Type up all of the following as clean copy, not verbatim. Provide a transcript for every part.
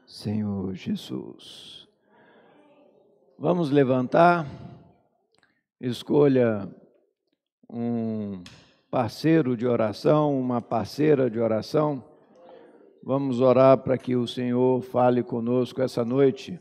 Senhor Jesus. Vamos levantar, escolha um parceiro de oração, uma parceira de oração. Vamos orar para que o Senhor fale conosco essa noite.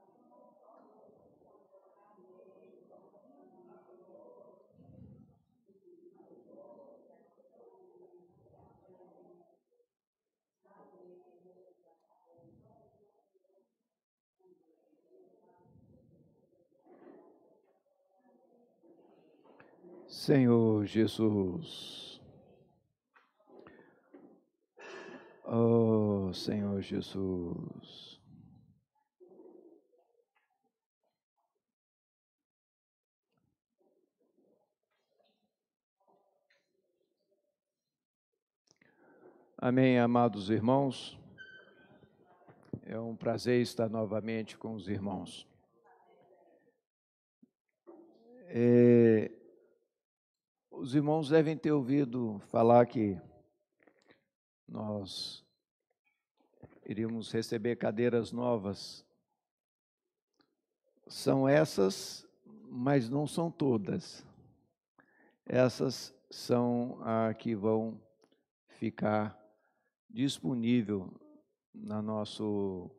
Senhor Jesus. Senhor Jesus. Oh, Senhor Jesus. Amém, amados irmãos. É um prazer estar novamente com os irmãos. Os irmãos devem ter ouvido falar que nós iríamos receber cadeiras novas. São essas, mas não são todas. Essas são as que vão ficar disponível no nosso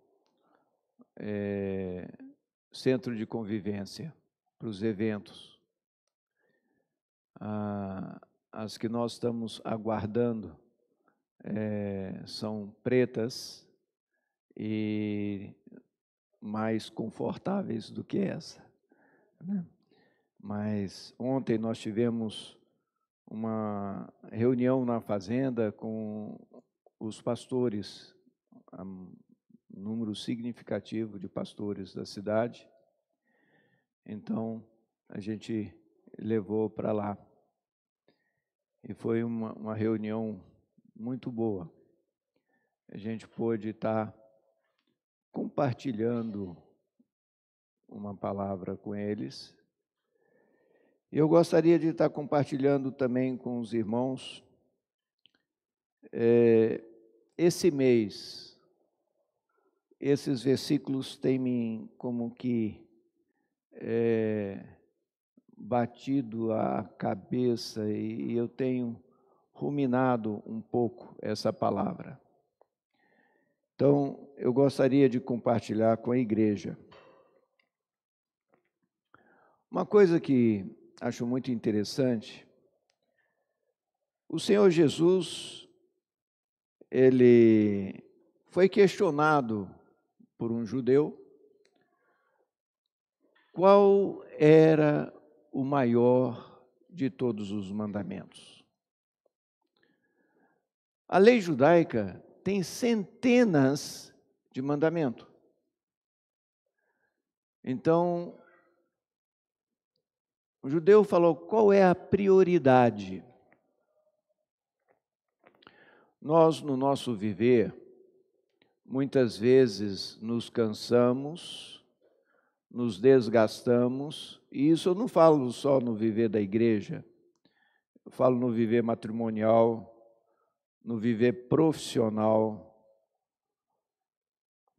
centro de convivência para os eventos. As que nós estamos aguardando são pretas e mais confortáveis do que essa, né? Mas ontem nós tivemos uma reunião na fazenda com os pastores, um número significativo de pastores da cidade. Então, a gente levou para lá. E foi uma reunião muito boa. A gente pôde estar compartilhando uma palavra com eles. E eu gostaria de estar compartilhando também com os irmãos. Esse mês, esses versículos têm me como que batido a cabeça e eu tenho ruminado um pouco essa palavra. Então, eu gostaria de compartilhar com a igreja. Uma coisa que acho muito interessante, o Senhor Jesus, ele foi questionado por um judeu qual era o maior de todos os mandamentos. A lei judaica tem centenas de mandamentos. Então, o judeu falou, qual é a prioridade? Nós, no nosso viver, muitas vezes nos cansamos, nos desgastamos, e isso eu não falo só no viver da igreja, eu falo no viver matrimonial, no viver profissional.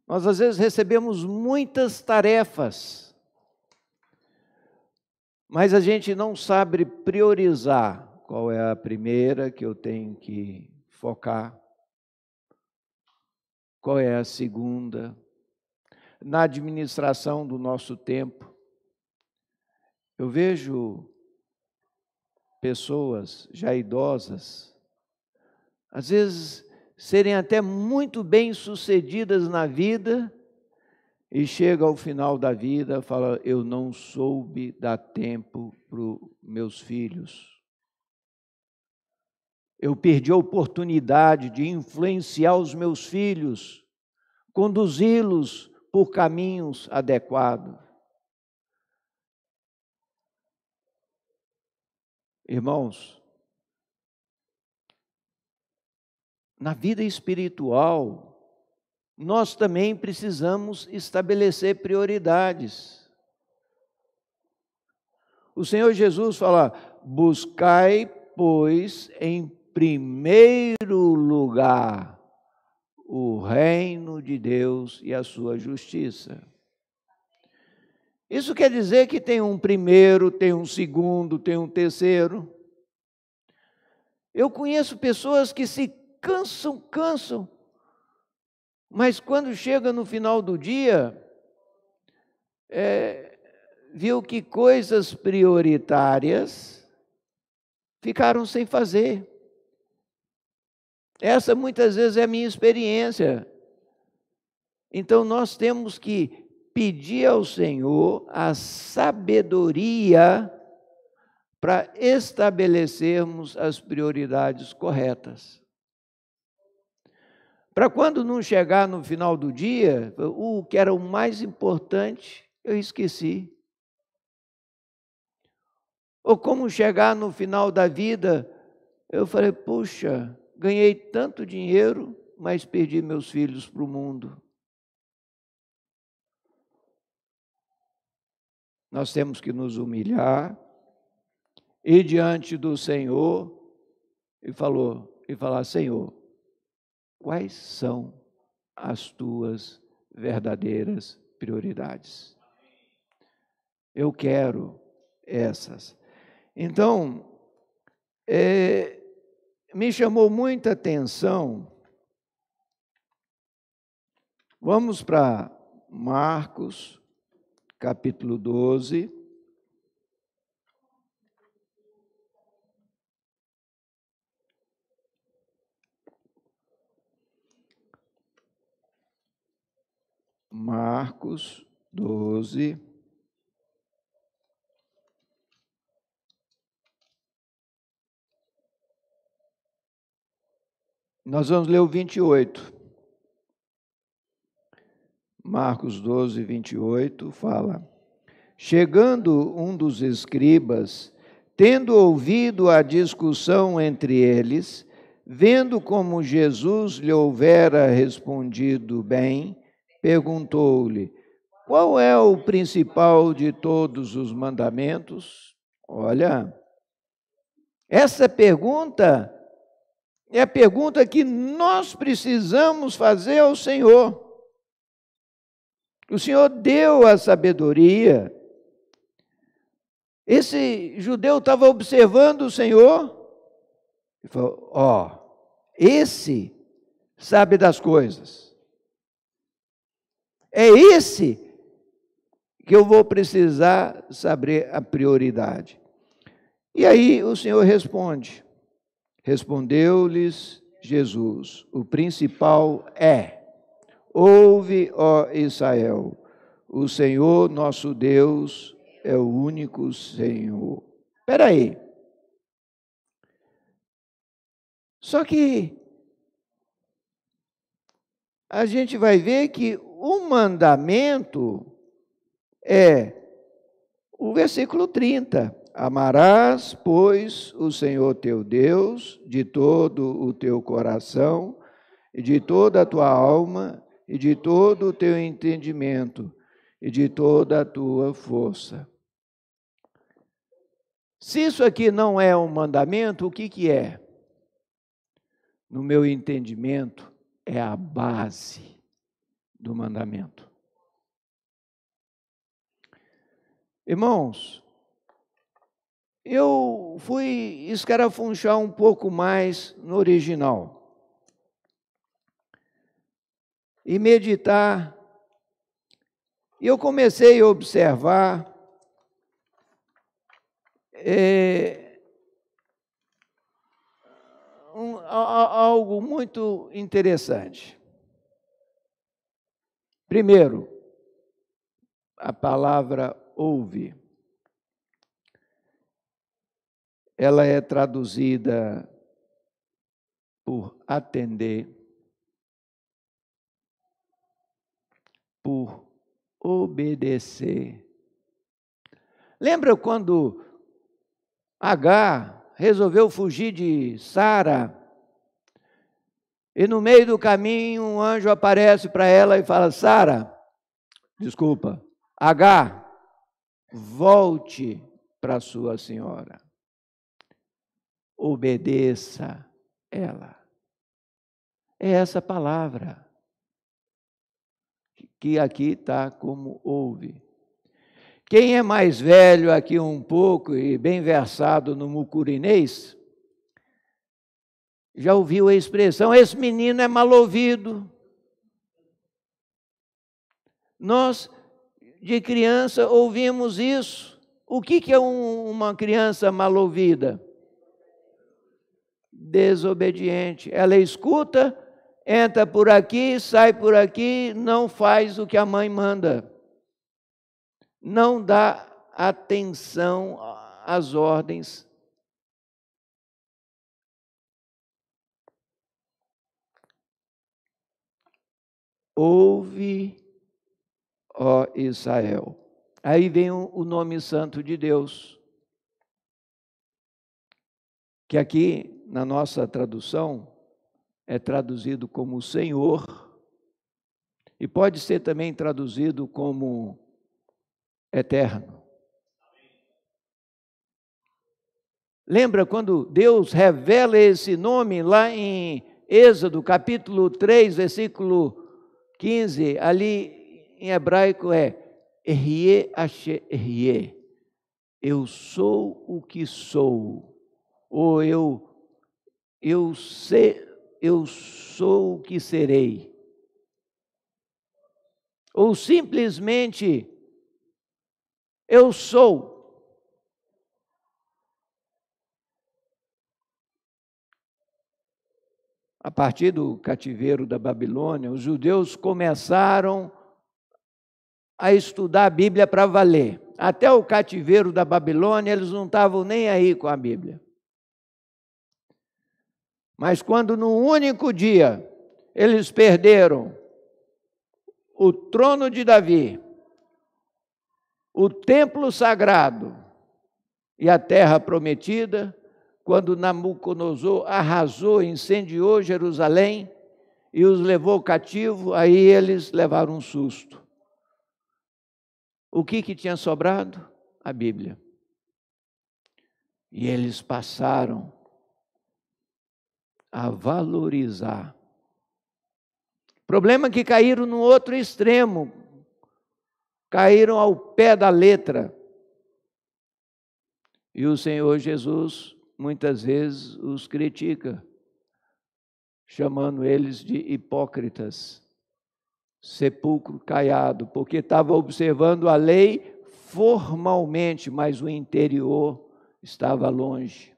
Nós, às vezes, recebemos muitas tarefas, mas a gente não sabe priorizar qual é a primeira que eu tenho que focar, qual é a segunda. Na administração do nosso tempo, eu vejo pessoas já idosas, às vezes serem até muito bem-sucedidas na vida, e chega ao final da vida e fala: eu não soube dar tempo para os meus filhos. Eu perdi a oportunidade de influenciar os meus filhos, conduzi-los por caminhos adequados. Irmãos, na vida espiritual, nós também precisamos estabelecer prioridades. O Senhor Jesus fala: buscai, pois, em primeiro lugar o reino de Deus e a sua justiça. Isso quer dizer que tem um primeiro, tem um segundo, tem um terceiro. Eu conheço pessoas que se cansam, mas quando chega no final do dia, viu que coisas prioritárias ficaram sem fazer. Essa muitas vezes é a minha experiência. Então nós temos que pedir ao Senhor a sabedoria para estabelecermos as prioridades corretas. Para quando não chegar no final do dia, o que era o mais importante, eu esqueci. Ou como chegar no final da vida, eu falei: puxa, ganhei tanto dinheiro, mas perdi meus filhos para o mundo. Nós temos que nos humilhar, ir diante do Senhor e falar: Senhor, quais são as tuas verdadeiras prioridades? Eu quero essas. Então, me chamou muita atenção. Vamos para Marcos, capítulo 12. Marcos 12. Nós vamos ler o 28. Marcos 12, 28 fala: chegando um dos escribas, tendo ouvido a discussão entre eles, vendo como Jesus lhe houvera respondido bem, perguntou-lhe: qual é o principal de todos os mandamentos? Olha, essa pergunta é a pergunta que nós precisamos fazer ao Senhor. O Senhor deu a sabedoria. Esse judeu estava observando o Senhor e falou: esse sabe das coisas. É esse que eu vou precisar saber a prioridade. E aí o Senhor responde. Respondeu-lhes Jesus: o principal é: ouve, ó Israel, o Senhor nosso Deus é o único Senhor. Espera aí. Só que a gente vai ver que o mandamento é o versículo 30. Amarás, pois, o Senhor teu Deus de todo o teu coração, e de toda a tua alma, e de todo o teu entendimento, e de toda a tua força. Se isso aqui não é um mandamento, o que é? no meu entendimento, é a base do mandamento. Irmãos, eu fui escarafunchar um pouco mais no original e meditar, e eu comecei a observar algo muito interessante. Primeiro, a palavra ouve. Ela é traduzida por atender, por obedecer. Lembra quando Agar resolveu fugir de Sara? E no meio do caminho um anjo aparece para ela e fala: Agar, volte para sua senhora. Obedeça ela. É essa palavra que aqui está como ouve. Quem é mais velho aqui um pouco e bem versado no mucurinês, já ouviu a expressão: esse menino é mal ouvido. Nós, de criança, ouvimos isso. O que é uma criança mal ouvida? Desobediente. Ela escuta, entra por aqui, sai por aqui, não faz o que a mãe manda. Não dá atenção às ordens. Ouve, ó Israel. Aí vem o nome santo de Deus, que aqui na nossa tradução é traduzido como Senhor, e pode ser também traduzido como Eterno. Lembra quando Deus revela esse nome lá em Êxodo, capítulo 3, versículo 15, ali em hebraico é Ehyeh Asher Ehyeh, eu sou o que sou, ou eu sou o que serei, ou simplesmente eu sou. A partir do cativeiro da Babilônia, os judeus começaram a estudar a Bíblia para valer. Até o cativeiro da Babilônia, eles não estavam nem aí com a Bíblia. Mas quando num único dia eles perderam o trono de Davi, o templo sagrado e a terra prometida, quando Nabucodonosor arrasou, incendiou Jerusalém e os levou cativo, aí eles levaram um susto. O que tinha sobrado? A Bíblia. E eles passaram a valorizar. Problema que caíram no outro extremo, caíram ao pé da letra. E o Senhor Jesus muitas vezes os critica, chamando eles de hipócritas, sepulcro caiado, porque estava observando a lei formalmente, mas o interior estava longe.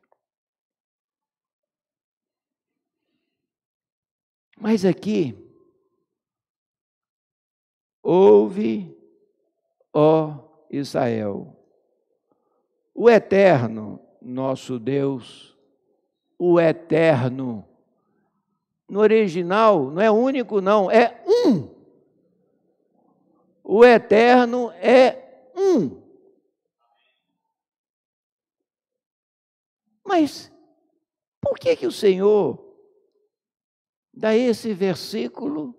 Mas aqui, ouve, ó Israel, o Eterno, nosso Deus, o Eterno. No original, não é único, não, é um. O Eterno é um. Mas por que o Senhor dá esse versículo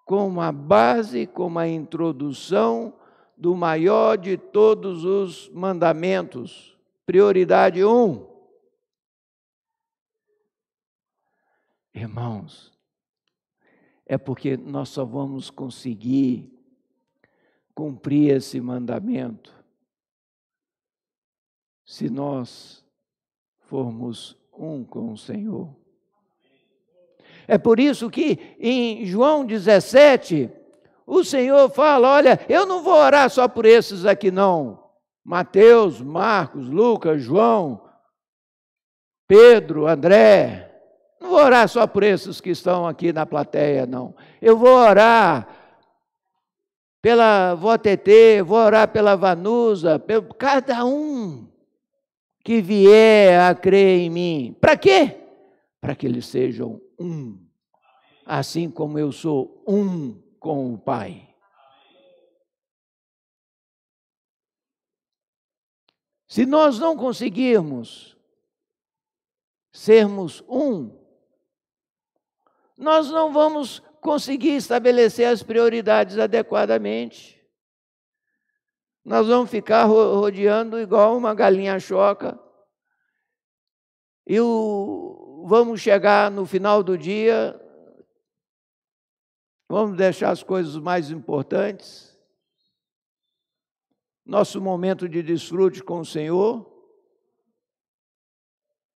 como a base, como a introdução do maior de todos os mandamentos? Prioridade 1. Irmãos, é porque nós só vamos conseguir cumprir esse mandamento se nós formos um com o Senhor. É por isso que em João 17, o Senhor fala, olha, eu não vou orar só por esses aqui não. Mateus, Marcos, Lucas, João, Pedro, André. Não vou orar só por esses que estão aqui na plateia, não. Eu vou orar pela vó Tetê, vou orar pela Vanusa, pelo cada um que vier a crer em mim. Para quê? Para que eles sejam um, assim como eu sou um com o Pai. Se nós não conseguirmos sermos um, nós não vamos conseguir estabelecer as prioridades adequadamente. Nós vamos ficar rodeando igual uma galinha choca e vamos chegar no final do dia, vamos deixar as coisas mais importantes, nosso momento de desfrute com o Senhor.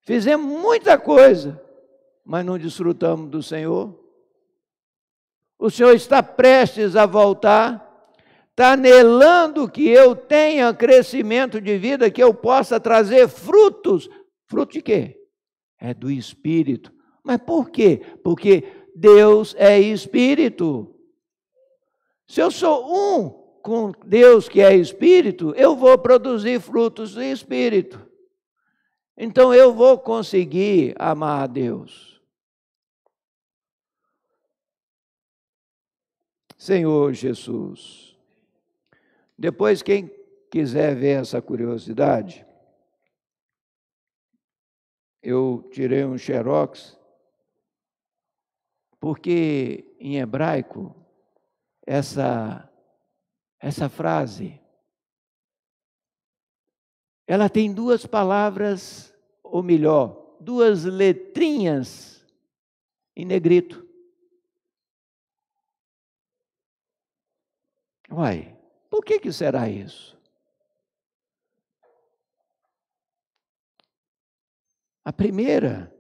Fizemos muita coisa, mas não desfrutamos do Senhor. O Senhor está prestes a voltar, está anelando que eu tenha crescimento de vida, que eu possa trazer frutos. Fruto de quê? É do Espírito. Mas por quê? Porque Deus é Espírito. Se eu sou um com Deus que é Espírito, eu vou produzir frutos do Espírito. Então eu vou conseguir amar a Deus. Senhor Jesus, depois quem quiser ver essa curiosidade, eu tirei um xerox, porque em hebraico, essa frase, ela tem duas palavras, ou melhor, duas letrinhas em negrito. Uai, por que será isso? A primeira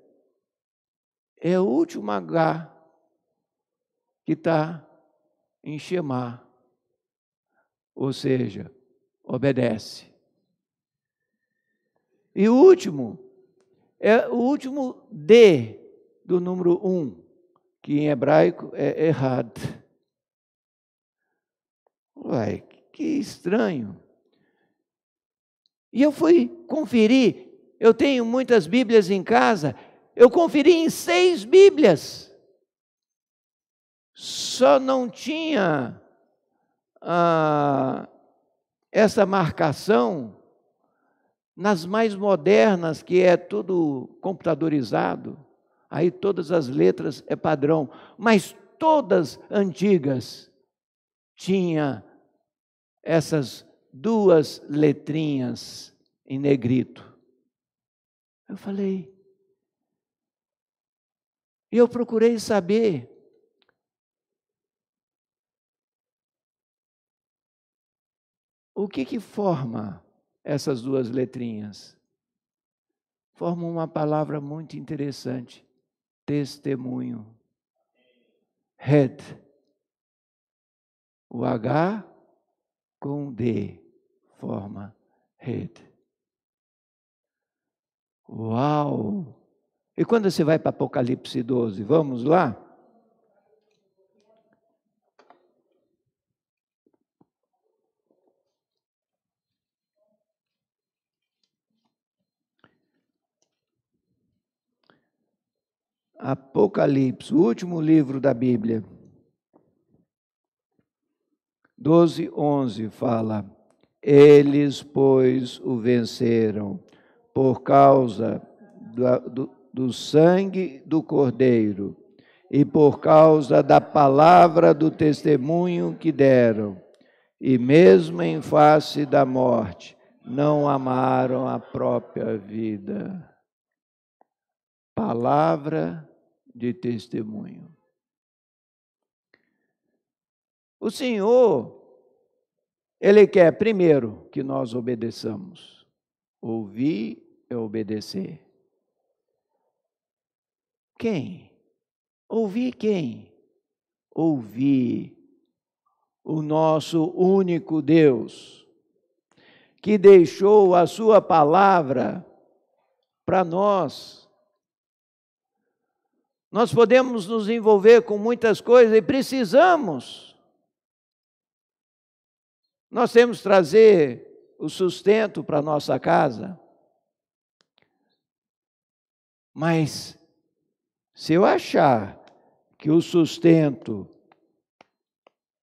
é o último H que está em Shema, ou seja, obedece. E o último é o último D do número 1, que em hebraico é Errad. Uai, que estranho. E eu fui conferir, eu tenho muitas Bíblias em casa, eu conferi em 6 Bíblias. Só não tinha essa marcação nas mais modernas, que é tudo computadorizado. Aí todas as letras é padrão, mas todas antigas tinha essas duas letrinhas em negrito. Eu falei, e eu procurei saber o que forma essas duas letrinhas. Formam uma palavra muito interessante, testemunho. Hed. O H com D forma Hed. Uau! E quando você vai para Apocalipse 12, vamos lá? Apocalipse, o último livro da Bíblia. 12:11 fala: eles, pois, o venceram por causa do sangue do Cordeiro e por causa da palavra do testemunho que deram, e mesmo em face da morte, não amaram a própria vida. Palavra de testemunho. O Senhor, Ele quer, primeiro, que nós obedeçamos. Ouvir é obedecer. Quem? Ouvir quem? Ouvir o nosso único Deus, que deixou a sua palavra para nós. Nós podemos nos envolver com muitas coisas e precisamos. Nós temos que trazer o sustento para a nossa casa. Mas, se eu achar que o sustento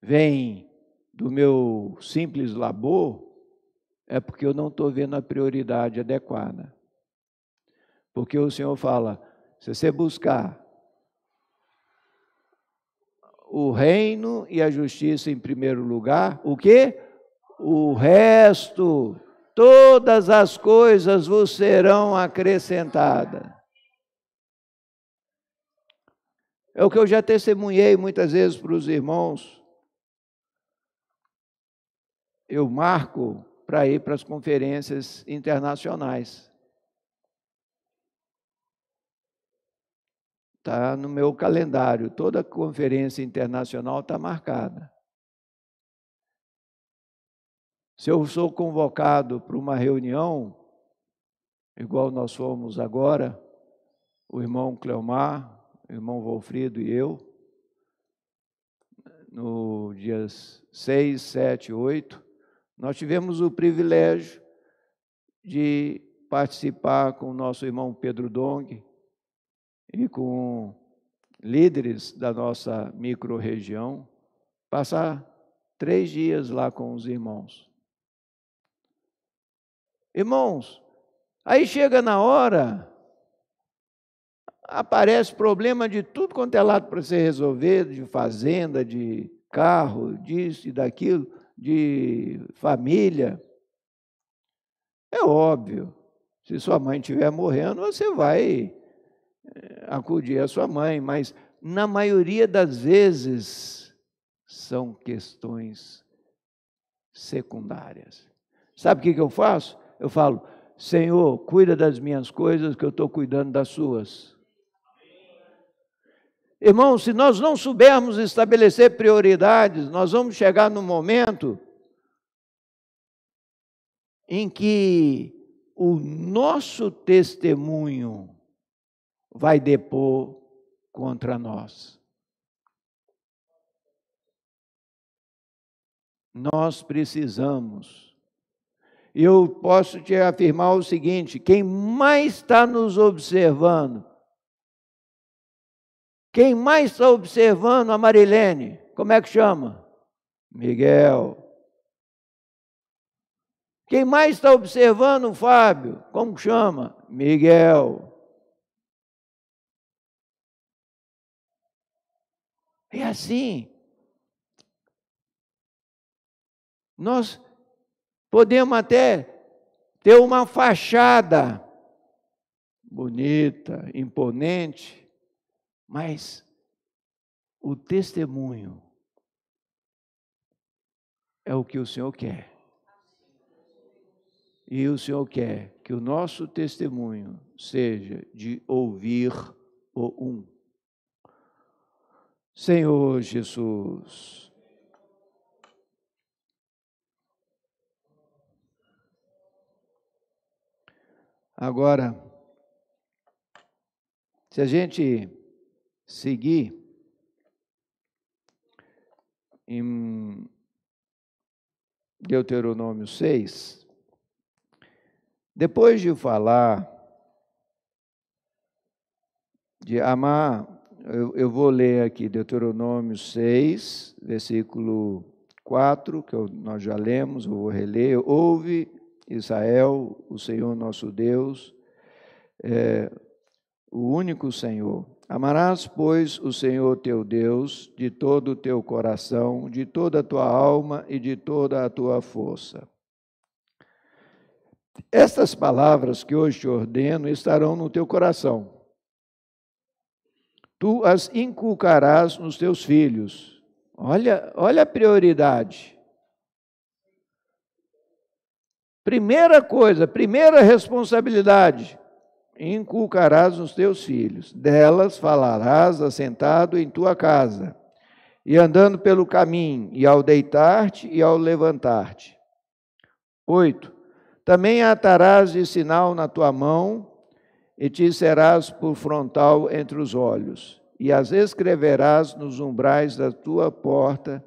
vem do meu simples labor, é porque eu não estou vendo a prioridade adequada. Porque o Senhor fala, se você buscar o reino e a justiça em primeiro lugar, o quê? O resto, todas as coisas vos serão acrescentadas. É o que eu já testemunhei muitas vezes para os irmãos. Eu marco para ir para as conferências internacionais. Está no meu calendário, toda conferência internacional está marcada. Se eu sou convocado para uma reunião, igual nós fomos agora, o irmão Cleomar, o irmão Wolfrido e eu, no dias 6, 7, 8, nós tivemos o privilégio de participar com o nosso irmão Pedro Dong e com líderes da nossa micro-região, passar 3 dias lá com os irmãos. Irmãos, aí chega na hora, aparece problema de tudo quanto é lado para ser resolvido, de fazenda, de carro, disso e daquilo, de família. É óbvio, se sua mãe estiver morrendo, você vai acudir a sua mãe, mas na maioria das vezes são questões secundárias. Sabe o que eu faço? Eu falo, Senhor, cuida das minhas coisas que eu estou cuidando das suas. Irmãos, se nós não soubermos estabelecer prioridades, nós vamos chegar num momento em que o nosso testemunho vai depor contra nós. Nós precisamos. Eu posso te afirmar o seguinte, quem mais está nos observando, quem mais está observando a Marilene, como é que chama? Miguel. Quem mais está observando o Fábio, como chama? Miguel. É assim. Nós podemos até ter uma fachada bonita, imponente, mas o testemunho é o que o Senhor quer. E o Senhor quer que o nosso testemunho seja de ouvir o um. Senhor Jesus. Agora, se a gente seguir em Deuteronômio 6, depois de falar de amar, eu vou ler aqui Deuteronômio 6, versículo 4, que nós já lemos, eu vou reler. Ouve, Israel, o Senhor nosso Deus, o único Senhor. Amarás, pois, o Senhor teu Deus de todo o teu coração, de toda a tua alma e de toda a tua força. Estas palavras que hoje te ordeno estarão no teu coração. tu as inculcarás nos teus filhos. Olha a prioridade. Primeira coisa, primeira responsabilidade, inculcarás nos teus filhos. Delas falarás assentado em tua casa, e andando pelo caminho, e ao deitar-te e ao levantar-te. 8. Também atarás de sinal na tua mão, e te serás por frontal entre os olhos, e as escreverás nos umbrais da tua porta,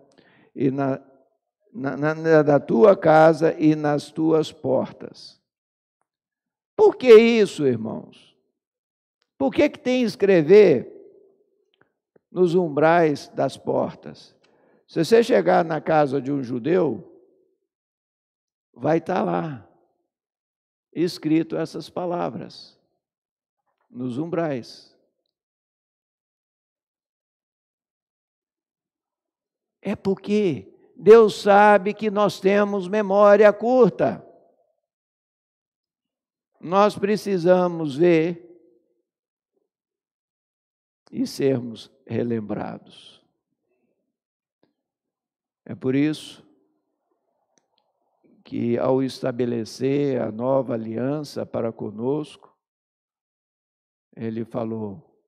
e da tua casa e nas tuas portas. Por que isso, irmãos? Por que tem que escrever nos umbrais das portas? Se você chegar na casa de um judeu, vai estar lá, escrito essas palavras, nos umbrais. É porque Deus sabe que nós temos memória curta. Nós precisamos ver e sermos relembrados. É por isso que, ao estabelecer a nova aliança para conosco, Ele falou: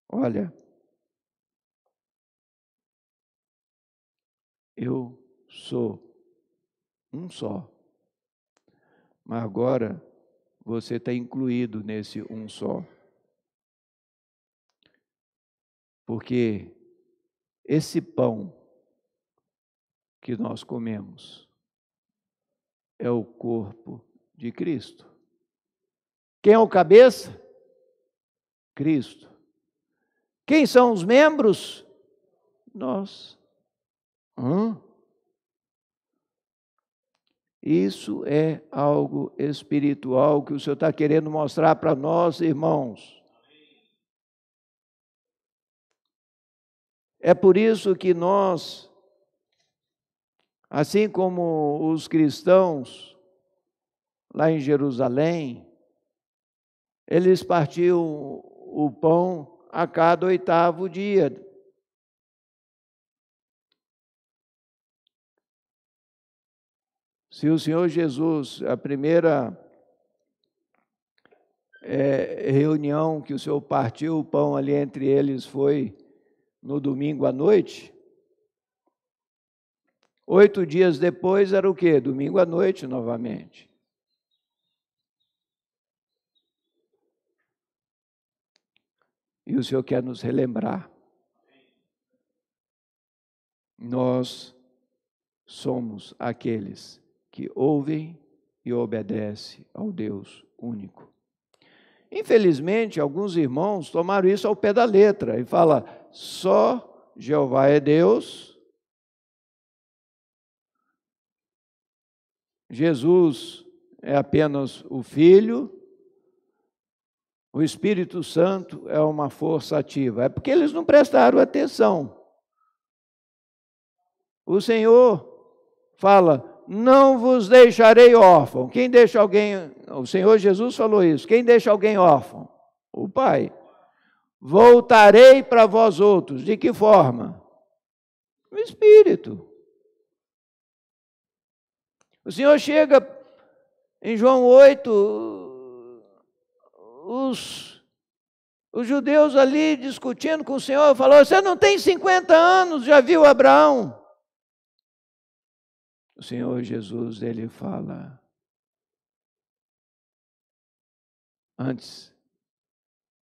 olha, eu sou um só, mas agora você está incluído nesse um só. Porque esse pão que nós comemos é o corpo de Cristo. Quem é o cabeça? Cristo. Quem são os membros? Nós. Isso é algo espiritual que o Senhor está querendo mostrar para nós, irmãos. É por isso que nós, assim como os cristãos lá em Jerusalém, eles partiam o pão a cada 8º dia. Se o Senhor Jesus, a primeira reunião que o Senhor partiu o pão ali entre eles foi no domingo à noite, 8 dias depois era o quê? Domingo à noite novamente. E o Senhor quer nos relembrar. Nós somos aqueles que ouvem e obedecem ao Deus único. Infelizmente, alguns irmãos tomaram isso ao pé da letra e falam: só Jeová é Deus, Jesus é apenas o Filho, o Espírito Santo é uma força ativa. É porque eles não prestaram atenção. O Senhor fala: não vos deixarei órfão. Quem deixa alguém, o Senhor Jesus falou isso, quem deixa alguém órfão? O Pai. Voltarei para vós outros. De que forma? O Espírito. O Senhor chega em João 8, os judeus ali discutindo com o Senhor, falou: você não tem 50 anos, já viu Abraão? O Senhor Jesus, Ele fala: antes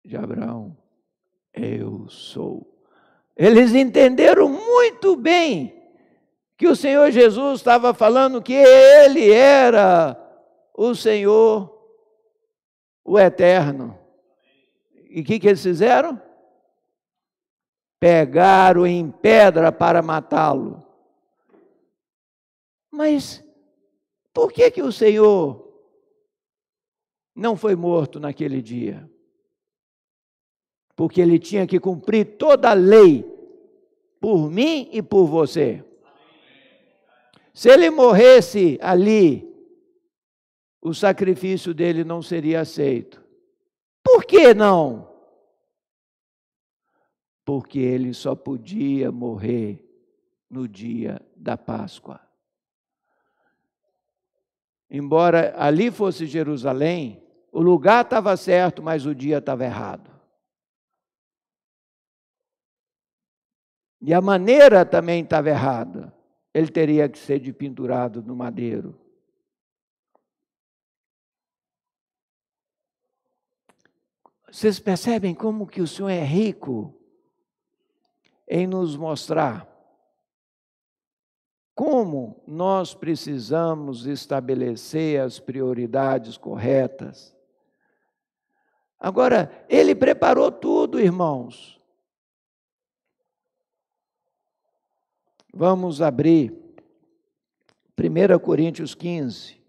de Abraão, eu sou. Eles entenderam muito bem que o Senhor Jesus estava falando que Ele era o Senhor, o Eterno. E o que eles fizeram? Pegaram em pedra para matá-lo. Mas por que o Senhor não foi morto naquele dia? Porque Ele tinha que cumprir toda a lei por mim e por você. Se Ele morresse ali, o sacrifício dele não seria aceito. Por que não? porque ele só podia morrer no dia da Páscoa. Embora ali fosse Jerusalém, o lugar estava certo, mas o dia estava errado. E a maneira também estava errada. Ele teria que ser dependurado no madeiro. Vocês percebem como que o Senhor é rico em nos mostrar como nós precisamos estabelecer as prioridades corretas. Agora, Ele preparou tudo, irmãos. Vamos abrir 1 Coríntios 15.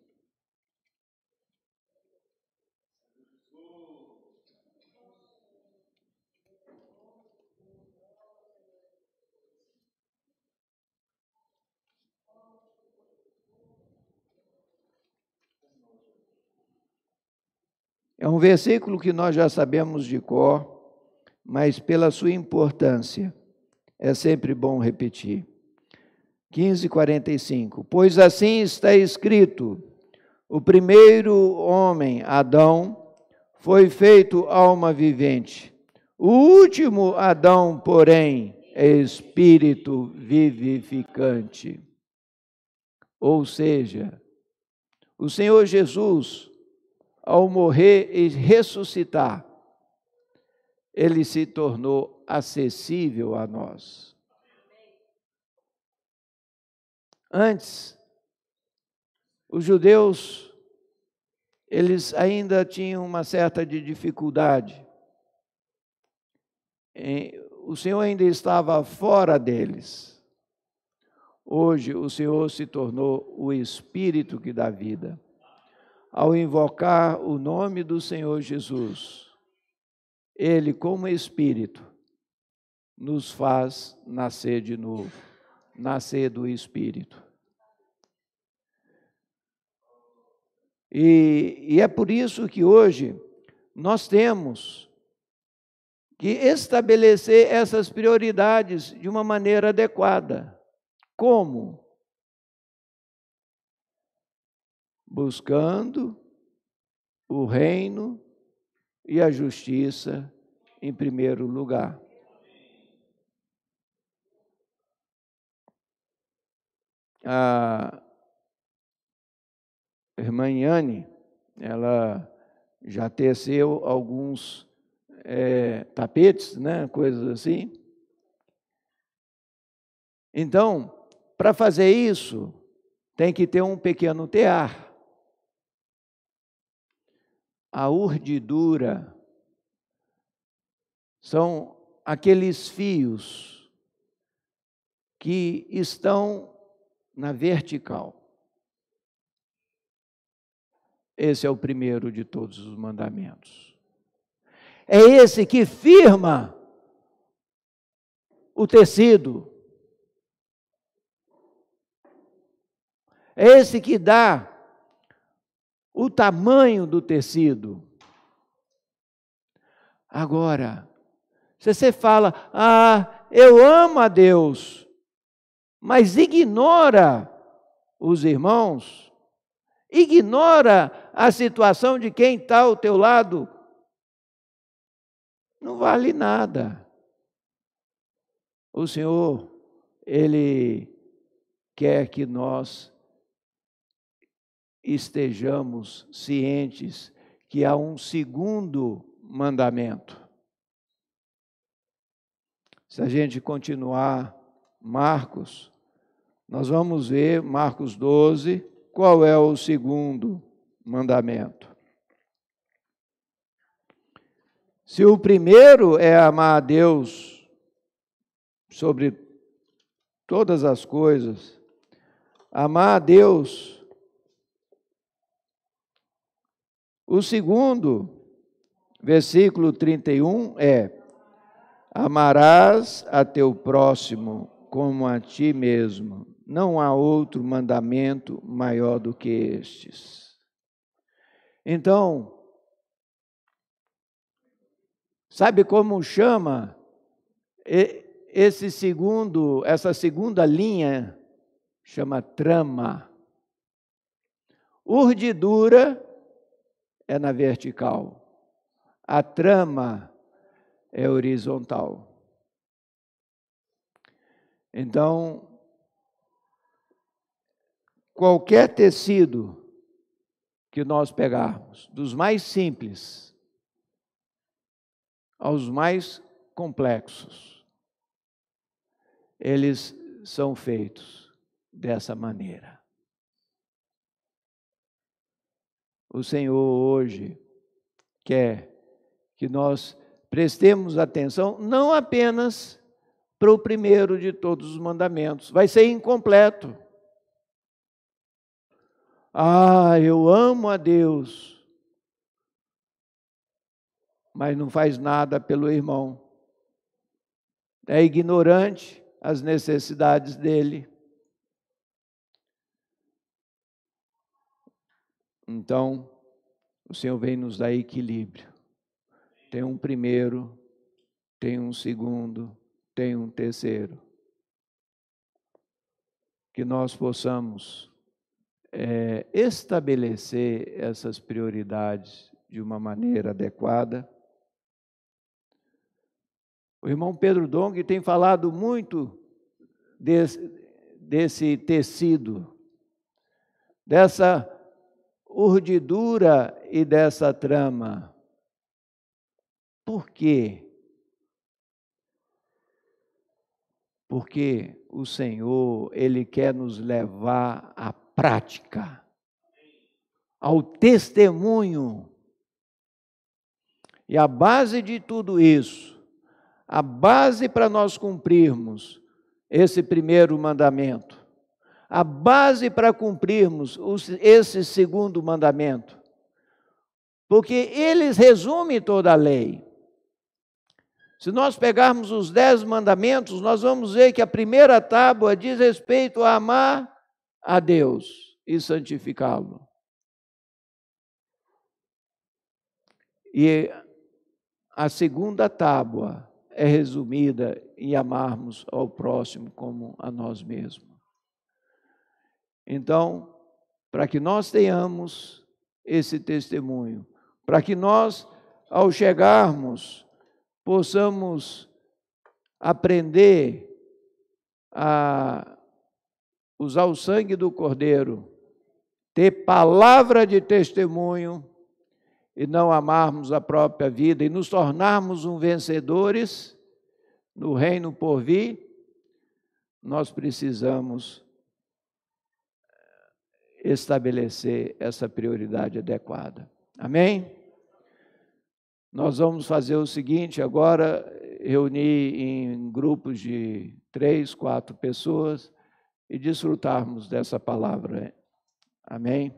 É um versículo que nós já sabemos de cor, mas pela sua importância, é sempre bom repetir. 15:45. Pois assim está escrito: o primeiro homem, Adão, foi feito alma vivente. O último Adão, porém, é espírito vivificante. Ou seja, o Senhor Jesus, ao morrer e ressuscitar, ele se tornou acessível a nós. Antes, os judeus, eles ainda tinham uma certa dificuldade. O Senhor ainda estava fora deles. Hoje, o Senhor se tornou o Espírito que dá vida. Ao invocar o nome do Senhor Jesus, Ele, como Espírito, nos faz nascer de novo, nascer do Espírito. E é por isso que hoje nós temos que estabelecer essas prioridades de uma maneira adequada. Como? Buscando o reino e a justiça em primeiro lugar. A irmã Yane, ela já teceu alguns tapetes, né, coisas assim. Então, para fazer isso, tem que ter um pequeno tear. A urdidura são aqueles fios que estão na vertical. Esse é o primeiro de todos os mandamentos. É esse que firma o tecido. É esse que dá o tamanho do tecido. Agora, se você fala, eu amo a Deus, mas ignora os irmãos, ignora a situação de quem está ao teu lado, não vale nada. O Senhor, Ele quer que nós estejamos cientes que há um segundo mandamento. Se a gente continuar Marcos, nós vamos ver Marcos 12, qual é o segundo mandamento. Se o primeiro é amar a Deus sobre todas as coisas, amar a Deus. O segundo, versículo 31, amarás a teu próximo como a ti mesmo. Não há outro mandamento maior do que estes. Então, sabe como chama essa segunda linha chama trama. Urdidura é na vertical. A trama é horizontal. Então, qualquer tecido que nós pegarmos, dos mais simples aos mais complexos, eles são feitos dessa maneira. O Senhor hoje quer que nós prestemos atenção não apenas para o primeiro de todos os mandamentos, vai ser incompleto. Eu amo a Deus, mas não faz nada pelo irmão. É ignorante às necessidades dele. Então, o Senhor vem nos dar equilíbrio. Tem um primeiro, tem um segundo, tem um terceiro. Que nós possamos estabelecer essas prioridades de uma maneira adequada. O irmão Pedro Dong tem falado muito desse tecido, dessa urdidura e dessa trama. Por quê? Porque o Senhor, Ele quer nos levar à prática, ao testemunho. E a base de tudo isso, a base para nós cumprirmos esse primeiro mandamento, a base para cumprirmos esse segundo mandamento, porque eles resumem toda a lei. Se nós pegarmos os 10 mandamentos, nós vamos ver que a primeira tábua diz respeito a amar a Deus e santificá-lo. E a segunda tábua é resumida em amarmos ao próximo como a nós mesmos. Então, para que nós tenhamos esse testemunho, para que nós, ao chegarmos, possamos aprender a usar o sangue do Cordeiro, ter palavra de testemunho e não amarmos a própria vida e nos tornarmos vencedores no reino por vir, nós precisamos estabelecer essa prioridade adequada. Amém? Nós vamos fazer o seguinte agora, reunir em grupos de 3, 4 pessoas e desfrutarmos dessa palavra. Amém?